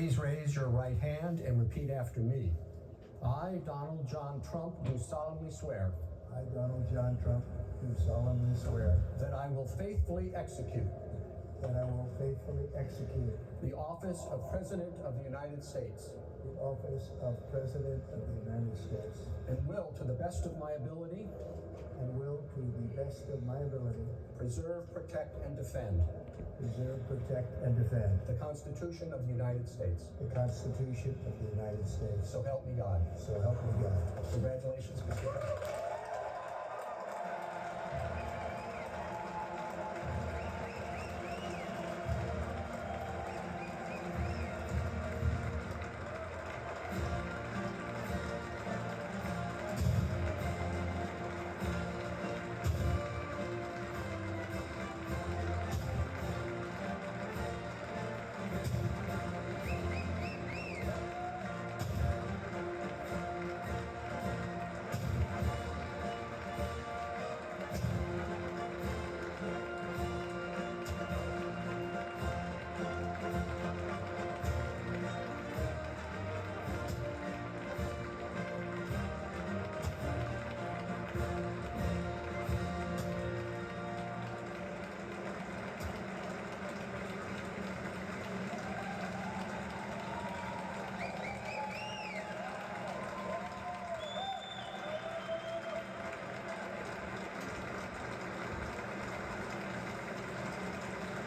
Please raise your right hand and repeat after me. I, Donald John Trump, do solemnly swear I, Donald John Trump, do solemnly swear that I will faithfully execute the office of President of the United States the office of President of the United States and will, to the best of my ability, preserve, protect, and defend the Constitution of the United States. the Constitution of the United States. So help me God. So help me God. Congratulations, Mr. President.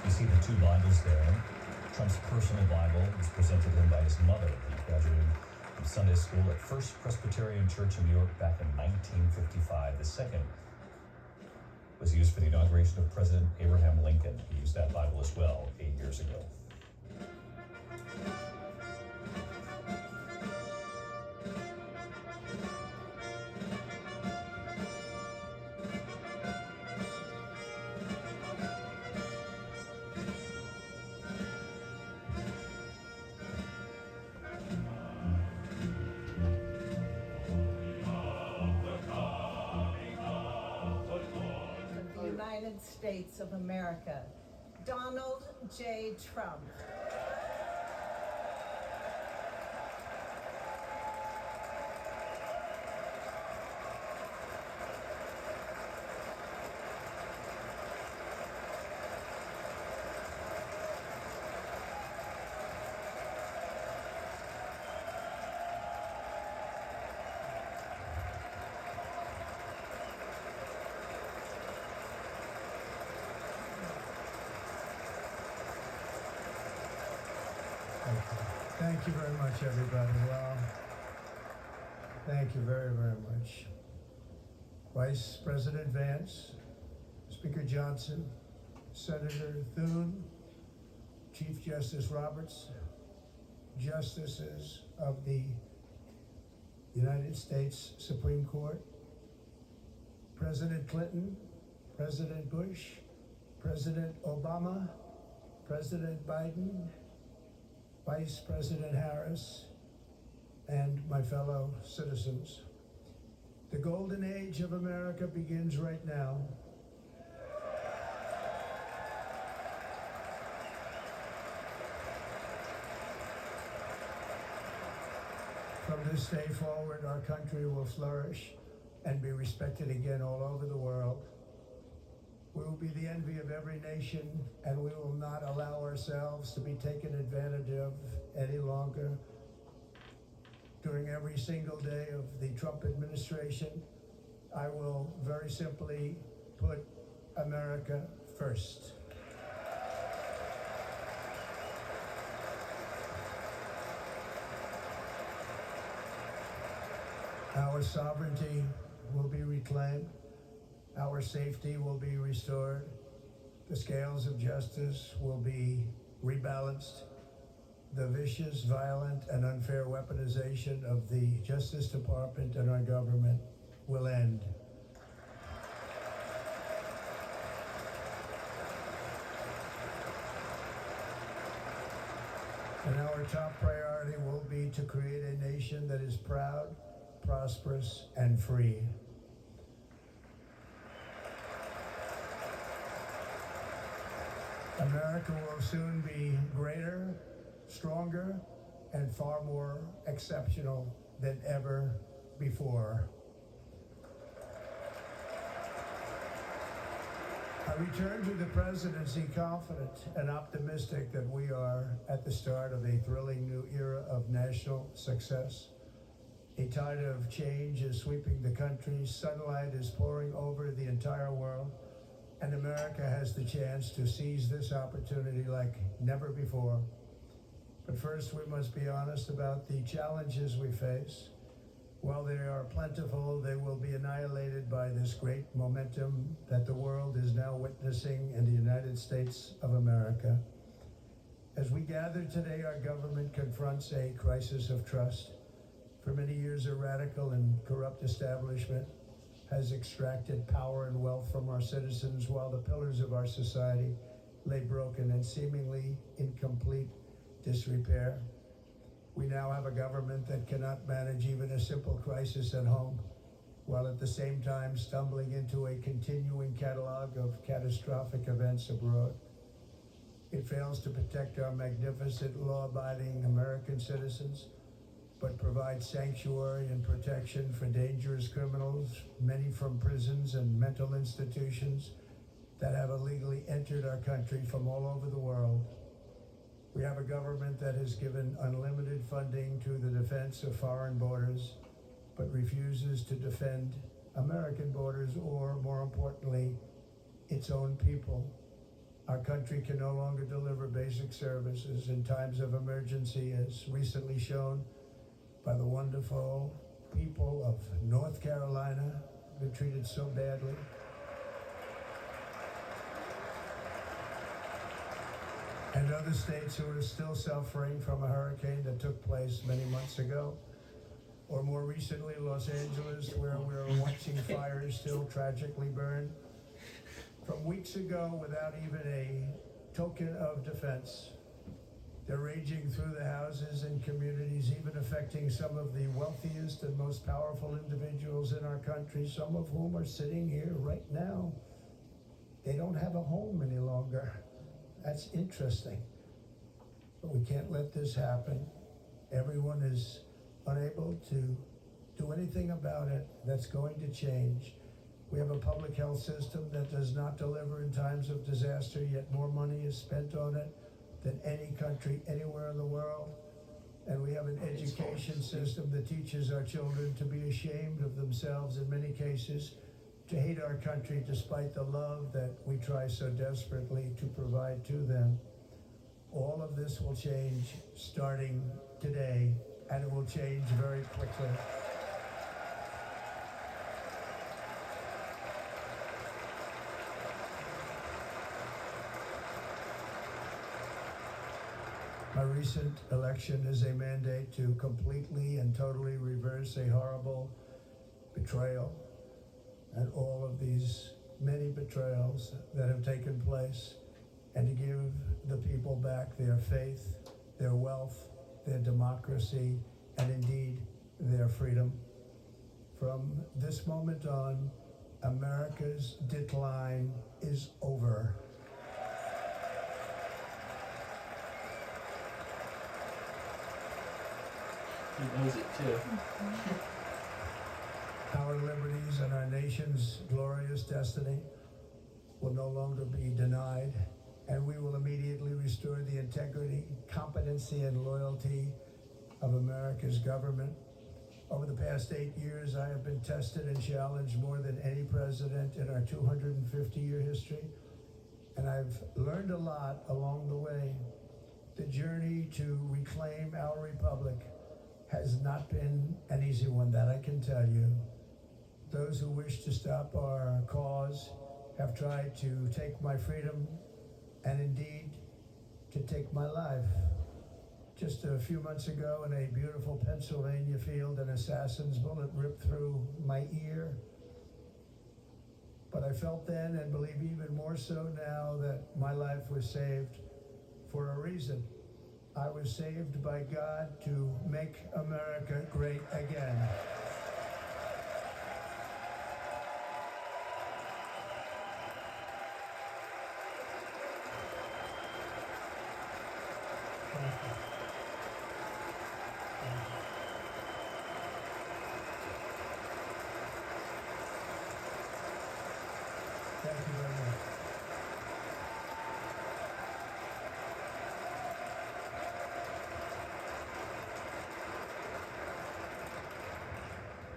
You see the two Bibles there. Trump's personal Bible was presented to him by his mother. He graduated from Sunday school at First Presbyterian Church in New York back in 1955. The second was used for the inauguration of President Abraham Lincoln. He used that Bible as well 8 years ago. United States of America, Donald J. Trump. Thank you very much, everybody. Well, thank you very, very much. Vice President Vance, Speaker Johnson, Senator Thune, Chief Justice Roberts, Justices of the United States Supreme Court, President Clinton, President Bush, President Obama, President Biden, Vice President Harris, and my fellow citizens. The golden age of America begins right now. From this day forward, our country will flourish and be respected again all over the world. We will be the envy of every nation, and we will not allow ourselves to be taken advantage of any longer. During every single day of the Trump administration, I will very simply put America first. Our sovereignty will be reclaimed. Our safety will be restored. The scales of justice will be rebalanced. The vicious, violent, and unfair weaponization of the Justice Department and our government will end. And our top priority will be to create a nation that is proud, prosperous, and free. America will soon be greater, stronger, and far more exceptional than ever before. I return to the presidency confident and optimistic that we are at the start of a thrilling new era of national success. A tide of change is sweeping the country, sunlight is pouring over the entire world, and America has the chance to seize this opportunity like never before. But first, we must be honest about the challenges we face. While they are plentiful, they will be annihilated by this great momentum that the world is now witnessing in the United States of America. As we gather today, our government confronts a crisis of trust. For many years, a radical and corrupt establishment has extracted power and wealth from our citizens while the pillars of our society lay broken and seemingly in complete disrepair. We now have a government that cannot manage even a simple crisis at home, while at the same time stumbling into a continuing catalog of catastrophic events abroad. It fails to protect our magnificent, law-abiding American citizens, but provides sanctuary and protection for dangerous criminals, many from prisons and mental institutions that have illegally entered our country from all over the world. We have a government that has given unlimited funding to the defense of foreign borders, but refuses to defend American borders or, more importantly, its own people. Our country can no longer deliver basic services in times of emergency, as recently shown by the wonderful people of North Carolina, who've been treated so badly. And other states who are still suffering from a hurricane that took place many months ago. Or more recently, Los Angeles, where we're watching fires still tragically burn. From weeks ago, without even a token of defense, they're raging through the houses and communities, even affecting some of the wealthiest and most powerful individuals in our country, some of whom are sitting here right now. They don't have a home any longer. That's interesting. But we can't let this happen. Everyone is unable to do anything about it. That's going to change. We have a public health system that does not deliver in times of disaster, yet more money is spent on it than any country anywhere in the world. And we have an education system that teaches our children to be ashamed of themselves in many cases, to hate our country despite the love that we try so desperately to provide to them. All of this will change starting today, and it will change very quickly. My recent election is a mandate to completely and totally reverse a horrible betrayal and all of these many betrayals that have taken place, and to give the people back their faith, their wealth, their democracy, and indeed their freedom. From this moment on, America's decline is over. He knows it too. Our liberties and our nation's glorious destiny will no longer be denied, and we will immediately restore the integrity, competency, and loyalty of America's government. Over the past 8 years, I have been tested and challenged more than any president in our 250-year history, and I've learned a lot along the way. The journey to reclaim our republic has not been an easy one, that I can tell you. Those who wish to stop our cause have tried to take my freedom and indeed to take my life. Just a few months ago in a beautiful Pennsylvania field, an assassin's bullet ripped through my ear. But I felt then, and believe even more so now, that my life was saved for a reason. I was saved by God to make America great again.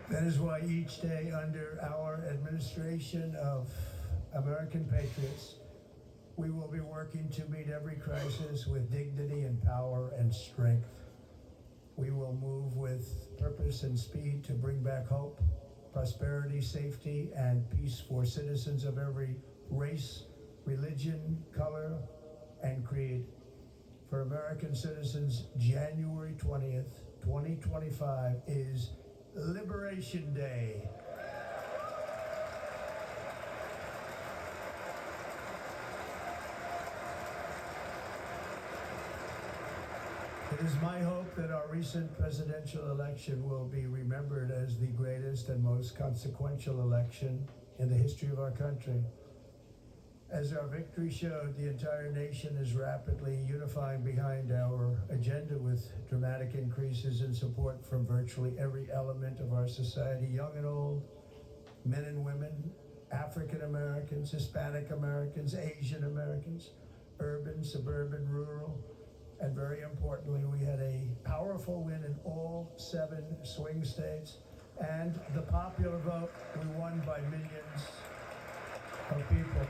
That is why each day under our administration of American patriots, we will be working to meet every crisis with dignity and power and strength. We will move with purpose and speed to bring back hope, prosperity, safety, and peace for citizens of every race, religion, color, and creed. For American citizens, January 20th, 2025 is Liberation Day. It is my hope that our recent presidential election will be remembered as the greatest and most consequential election in the history of our country. As our victory showed, the entire nation is rapidly unifying behind our agenda with dramatic increases in support from virtually every element of our society, young and old, men and women, African Americans, Hispanic Americans, Asian Americans, urban, suburban, rural, and very importantly, we had a powerful win in all 7 swing states, and the popular vote, we won by millions of people.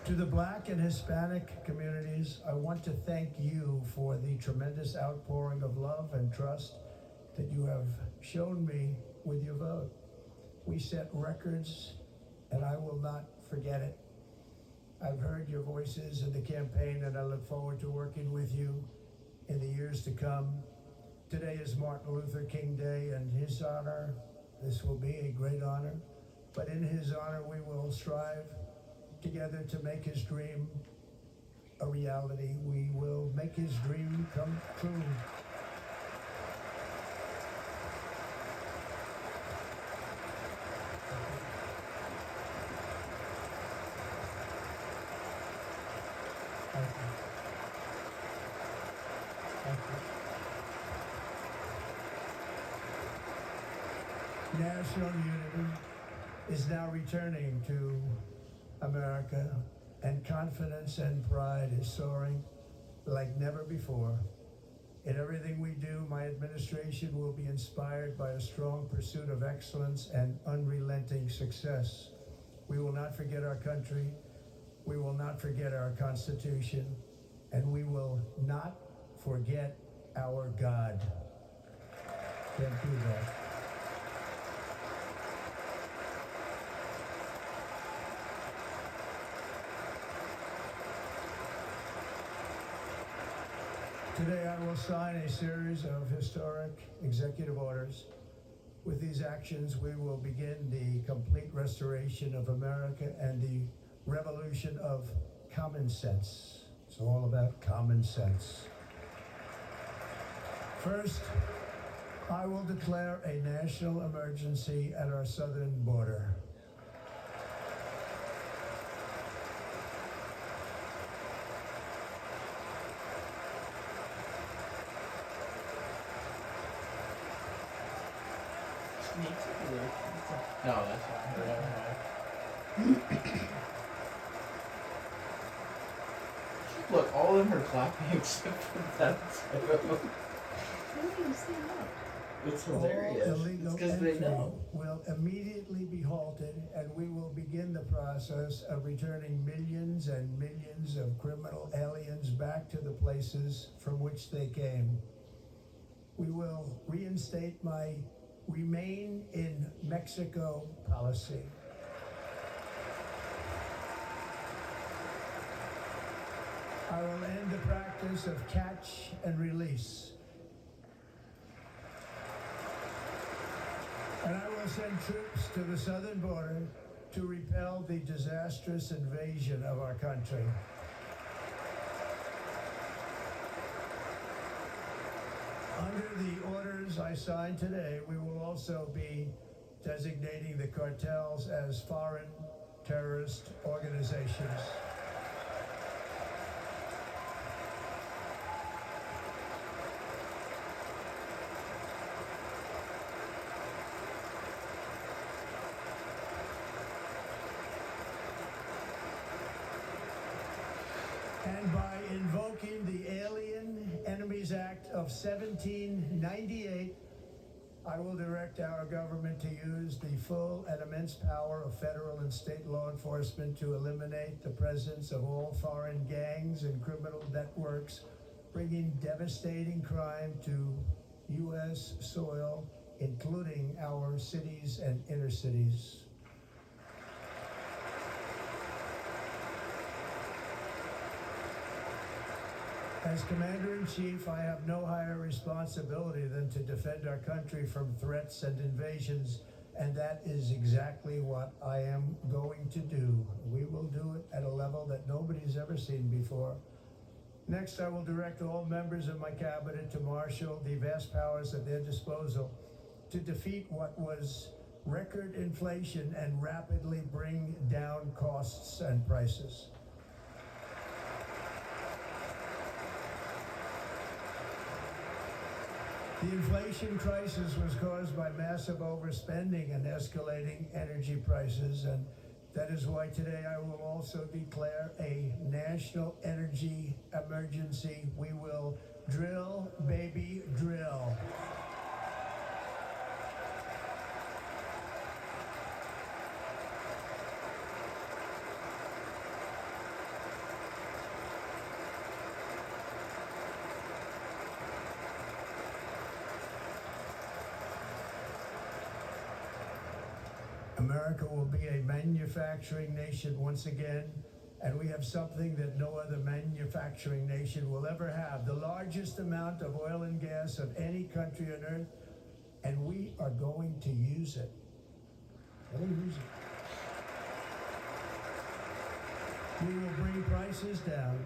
To the Black and Hispanic communities, I want to thank you for the tremendous outpouring of love and trust that you have shown me with your vote. We set records, and I will not forget it. I've heard your voices in the campaign, and I look forward to working with you in the years to come. Today is Martin Luther King Day, and his honor, this will be a great honor, but in his honor, we will strive together to make his dream a reality. We will make his dream come true. Thank you. Thank you. National unity is now returning to America, and confidence and pride is soaring like never before. In everything we do, my administration will be inspired by a strong pursuit of excellence and unrelenting success. We will not forget our country, we will not forget our Constitution, and we will not forget our God. Can't do that. Today I will sign a series of historic executive orders. With these actions, we will begin the complete restoration of America and the revolution of common sense. It's all about common sense. First, I will declare a national emergency at our southern border. No, that's not her. Look, all of them are clapping except for that. It's hilarious. All illegal It's because they entry know. will immediately be halted, and we will begin the process of returning millions and millions of criminal aliens back to the places from which they came. We will reinstate my Remain in Mexico policy. I will end the practice of catch and release. And I will send troops to the southern border to repel the disastrous invasion of our country. Under the orders I signed today, we will also be designating the cartels as foreign terrorist organizations. and by invoking the Alien Enemies Act of 1798, I will direct our government to use the full and immense power of federal and state law enforcement to eliminate the presence of all foreign gangs and criminal networks, bringing devastating crime to U.S. soil, including our cities and inner cities. As Commander-in-Chief, I have no higher responsibility than to defend our country from threats and invasions, and that is exactly what I am going to do. We will do it at a level that nobody's ever seen before. Next, I will direct all members of my cabinet to marshal the vast powers at their disposal to defeat what was record inflation and rapidly bring down costs and prices. The inflation crisis was caused by massive overspending and escalating energy prices, and that is why today I will also declare a national energy emergency. We will drill, baby, drill. America will be a manufacturing nation once again, and we have something that no other manufacturing nation will ever have, the largest amount of oil and gas of any country on earth, and we are going to use it. We'll use it. We will bring prices down,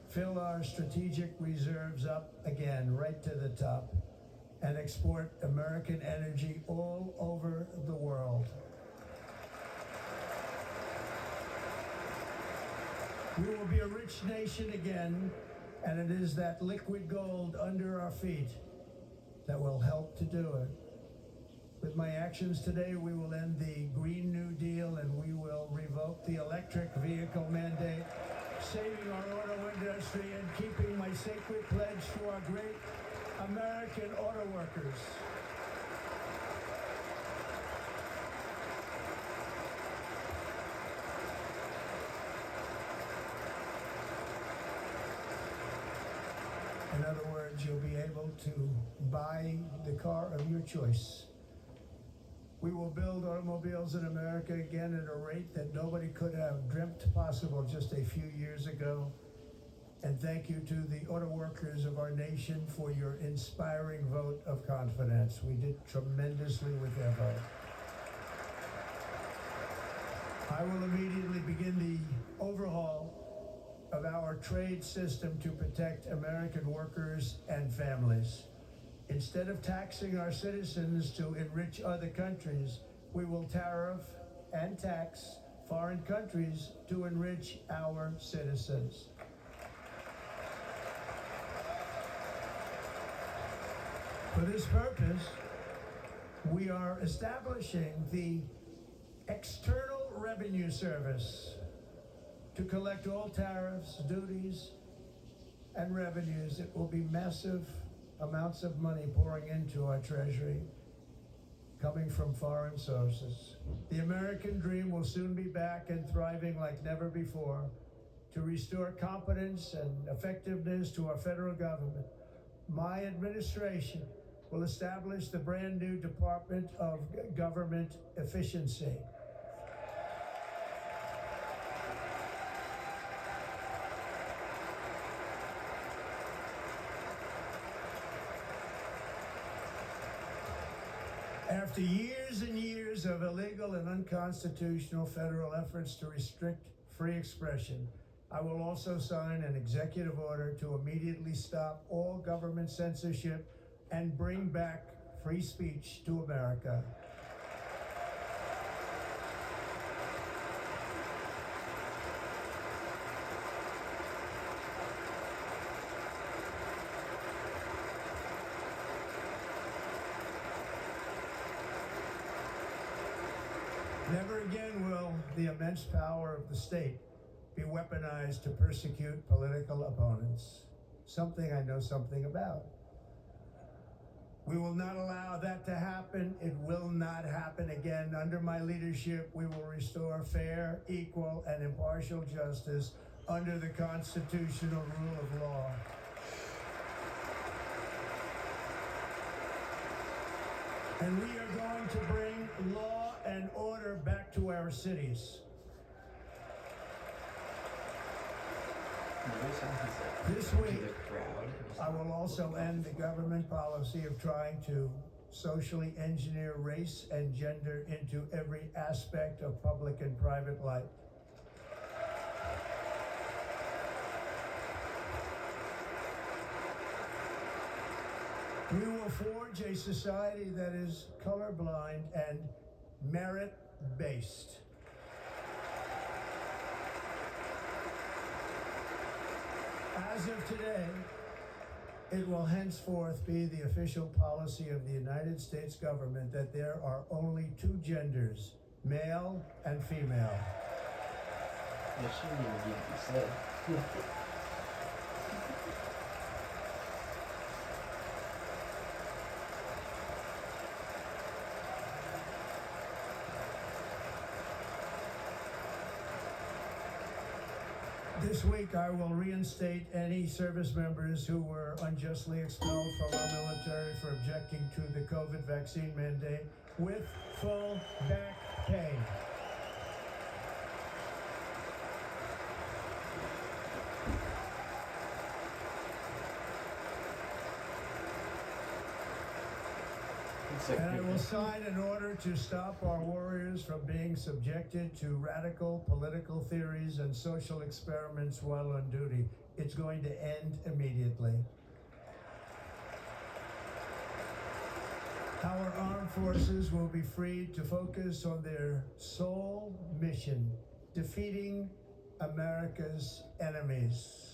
fill our strategic reserves up again, right to the top, and export American energy all over the world. We will be a rich nation again, and it is that liquid gold under our feet that will help to do it. With my actions today, we will end the Green New Deal and we will revoke the electric vehicle mandate, saving our auto industry and keeping my sacred pledge to our great American auto workers. In other words, you'll be able to buy the car of your choice. We will build automobiles in America again at a rate that nobody could have dreamt possible just a few years ago. And thank you to the auto workers of our nation for your inspiring vote of confidence. We did tremendously with their vote. I will immediately begin the overhaul of our trade system to protect American workers and families. Instead of taxing our citizens to enrich other countries, we will tariff and tax foreign countries to enrich our citizens. For this purpose, we are establishing the External Revenue Service to collect all tariffs, duties, and revenues. It will be massive amounts of money pouring into our treasury, coming from foreign sources. The American dream will soon be back and thriving like never before to restore competence and effectiveness to our federal government. My administration will establish the brand new Department of Government Efficiency. After years and years of illegal and unconstitutional federal efforts to restrict free expression, I will also sign an executive order to immediately stop all government censorship and bring back free speech to America. Never again will the immense power of the state be weaponized to persecute political opponents. Something I know something about. We will not allow that to happen. It will not happen again. Under my leadership, we will restore fair, equal, and impartial justice under the constitutional rule of law. And we are going to bring law and order back to our cities. This week, I will also end the government policy of trying to socially engineer race and gender into every aspect of public and private life. We will forge a society that is colorblind and merit-based. As of today, it will henceforth be the official policy of the United States government that there are only two genders, male and female. That shouldn't even need to be said. This week, I will reinstate any service members who were unjustly expelled from our military for objecting to the COVID vaccine mandate with full back pay. And I will sign an order to stop our warriors from being subjected to radical political theories and social experiments while on duty. It's going to end immediately. Our armed forces will be freed to focus on their sole mission, defeating America's enemies.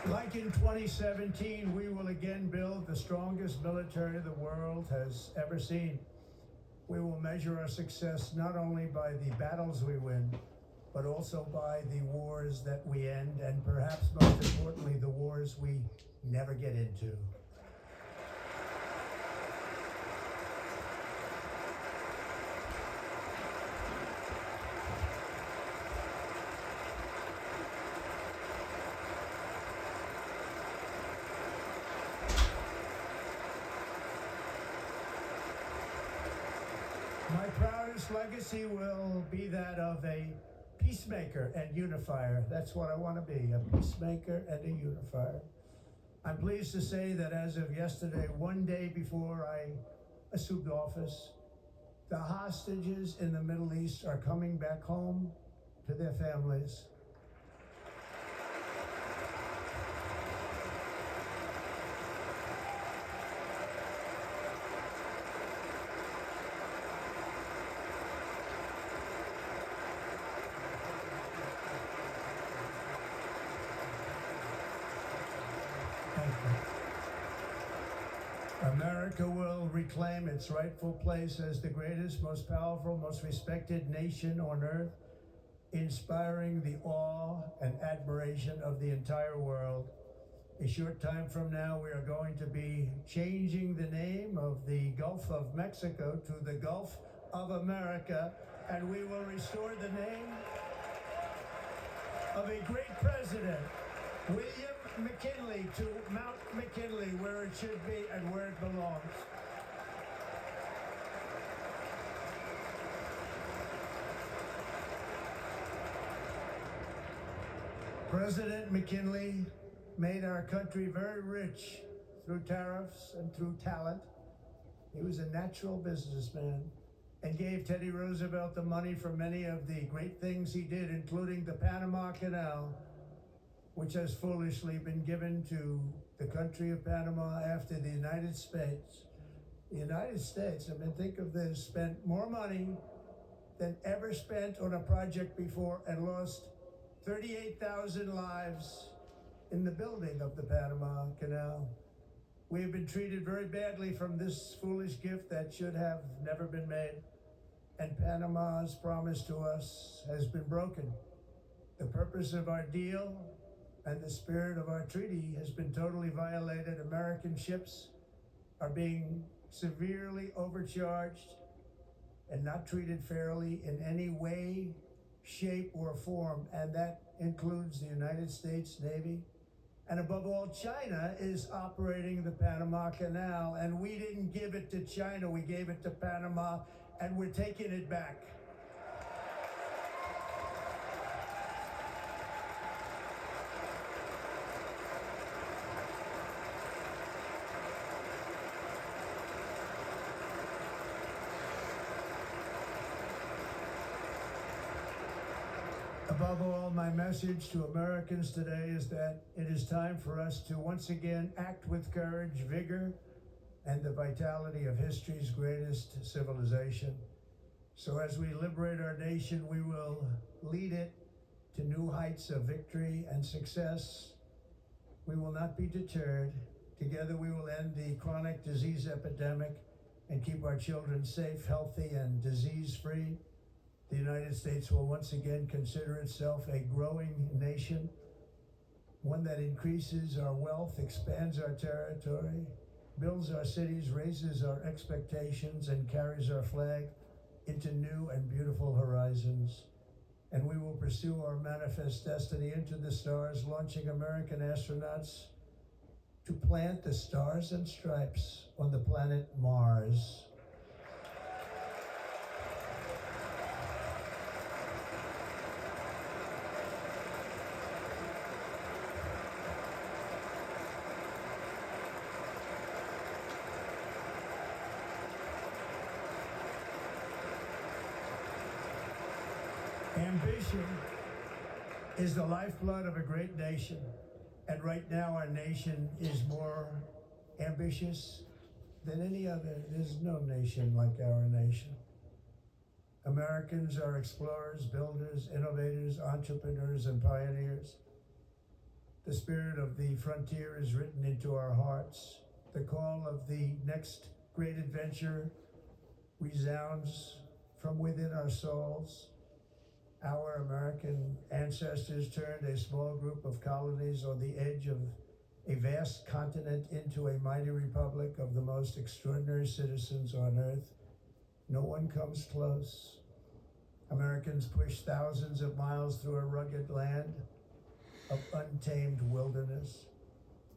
Like in 2017, we will again build the strongest military the world has ever seen. We will measure our success not only by the battles we win, but also by the wars that we end, and perhaps most importantly, the wars we never get into. My proudest legacy will be that of a peacemaker and unifier. That's what I want to be, a peacemaker and a unifier. I'm pleased to say that as of yesterday, one day before I assumed office, the hostages in the Middle East are coming back home to their families. America will reclaim its rightful place as the greatest, most powerful, most respected nation on earth, inspiring the awe and admiration of the entire world. A short time from now, we are going to be changing the name of the Gulf of Mexico to the Gulf of America, and we will restore the name of a great president, William McKinley, to Mount McKinley, where it should be and where it belongs. President McKinley made our country very rich through tariffs and through talent. He was a natural businessman and gave Teddy Roosevelt the money for many of the great things he did, including the Panama Canal, which has foolishly been given to the country of Panama, after the United States. The United States, I mean, think of this, spent more money than ever spent on a project before and lost 38,000 lives in the building of the Panama Canal. We have been treated very badly from this foolish gift that should have never been made. And Panama's promise to us has been broken. The purpose of our deal and the spirit of our treaty has been totally violated. American ships are being severely overcharged and not treated fairly in any way, shape, or form, and that includes the United States Navy. And above all, China is operating the Panama Canal, and we didn't give it to China, we gave it to Panama, and we're taking it back. Above all, my message to Americans today is that it is time for us to once again act with courage, vigor, and the vitality of history's greatest civilization. So as we liberate our nation, we will lead it to new heights of victory and success. We will not be deterred. Together we will end the chronic disease epidemic and keep our children safe, healthy, and disease-free. The United States will once again consider itself a growing nation, one that increases our wealth, expands our territory, builds our cities, raises our expectations, and carries our flag into new and beautiful horizons. And we will pursue our manifest destiny into the stars, launching American astronauts to plant the stars and stripes on the planet Mars. Ambition is the lifeblood of a great nation, and right now our nation is more ambitious than any other. There's no nation like our nation. Americans are explorers, builders, innovators, entrepreneurs, and pioneers. The spirit of the frontier is written into our hearts. The call of the next great adventure resounds from within our souls. Our American ancestors turned a small group of colonies on the edge of a vast continent into a mighty republic of the most extraordinary citizens on earth. No one comes close. Americans pushed thousands of miles through a rugged land of untamed wilderness.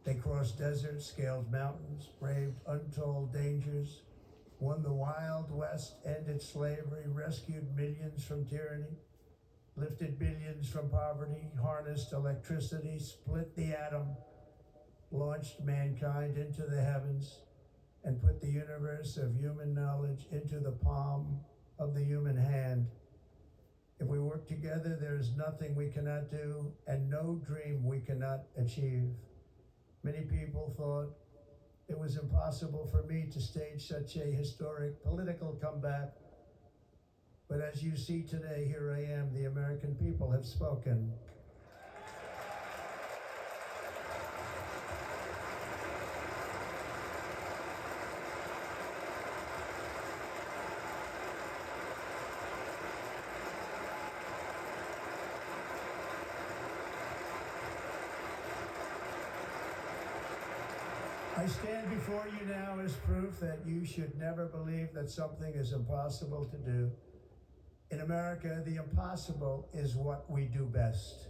They crossed deserts, scaled mountains, braved untold dangers, won the Wild West, ended slavery, rescued millions from tyranny, lifted billions from poverty, harnessed electricity, split the atom, launched mankind into the heavens, and put the universe of human knowledge into the palm of the human hand. If we work together, there is nothing we cannot do and no dream we cannot achieve. Many people thought it was impossible for me to stage such a historic political comeback. But as you see today, here I am. The American people have spoken. I stand before you now as proof that you should never believe that something is impossible to do. In America, the impossible is what we do best.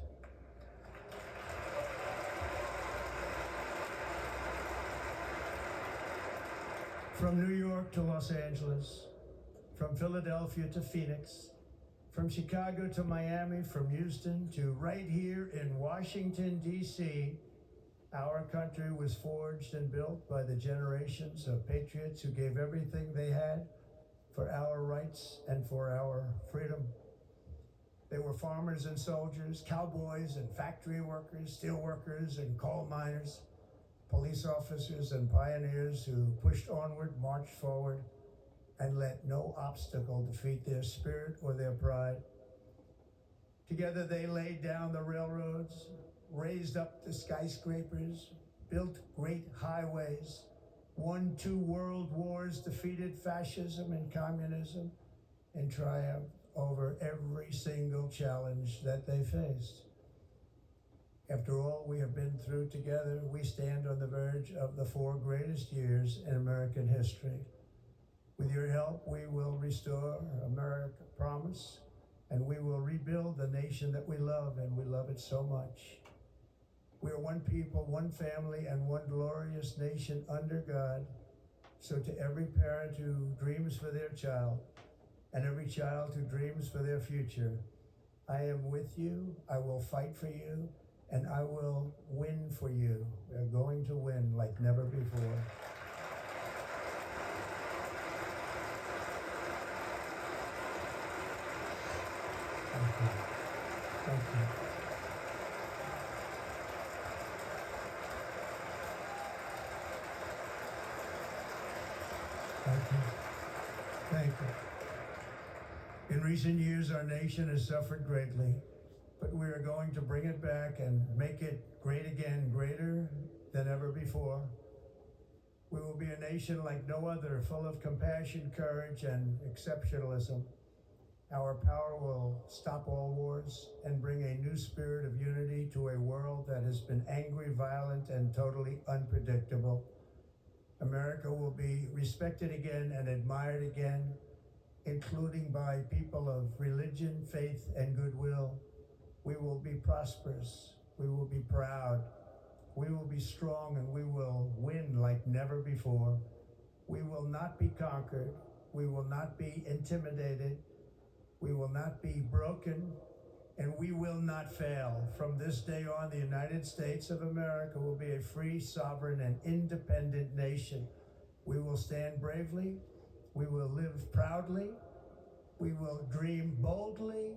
From New York to Los Angeles, from Philadelphia to Phoenix, from Chicago to Miami, from Houston to right here in Washington, D.C., our country was forged and built by the generations of patriots who gave everything they had for our rights and for our freedom. They were farmers and soldiers, cowboys and factory workers, steel workers and coal miners. police officers and pioneers who pushed onward, marched forward, and let no obstacle defeat their spirit or their pride. Together they laid down the railroads, raised up the skyscrapers, built great highways, won 2 world wars, defeated fascism and communism, and triumphed over every single challenge that they faced. After all we have been through together, we stand on the verge of the 4 greatest years in American history. With your help, we will restore America promise, and we will rebuild the nation that we love, and we love it so much. We are one people, one family, and one glorious nation under God. So to every parent who dreams for their child, and every child who dreams for their future, I am with you, I will fight for you, and I will win for you. We are going to win like never before. Thank you. Thank you. Thank you. Thank you. In recent years, our nation has suffered greatly, but we are going to bring it back and make it great again, greater than ever before. We will be a nation like no other, full of compassion, courage, and exceptionalism. Our power will stop all wars and bring a new spirit of unity to a world that has been angry, violent, and totally unpredictable. America will be respected again and admired again, including by people of religion, faith, and goodwill. We will be prosperous. We will be proud. We will be strong, and we will win like never before. We will not be conquered. We will not be intimidated. We will not be broken, and we will not fail. From this day on, the United States of America will be a free, sovereign, and independent nation. We will stand bravely. We will live proudly. We will dream boldly,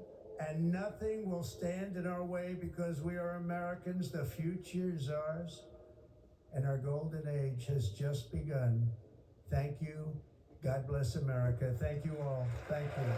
and nothing will stand in our way because we are Americans. The future is ours, and our golden age has just begun. Thank you. God bless America. Thank you all. Thank you.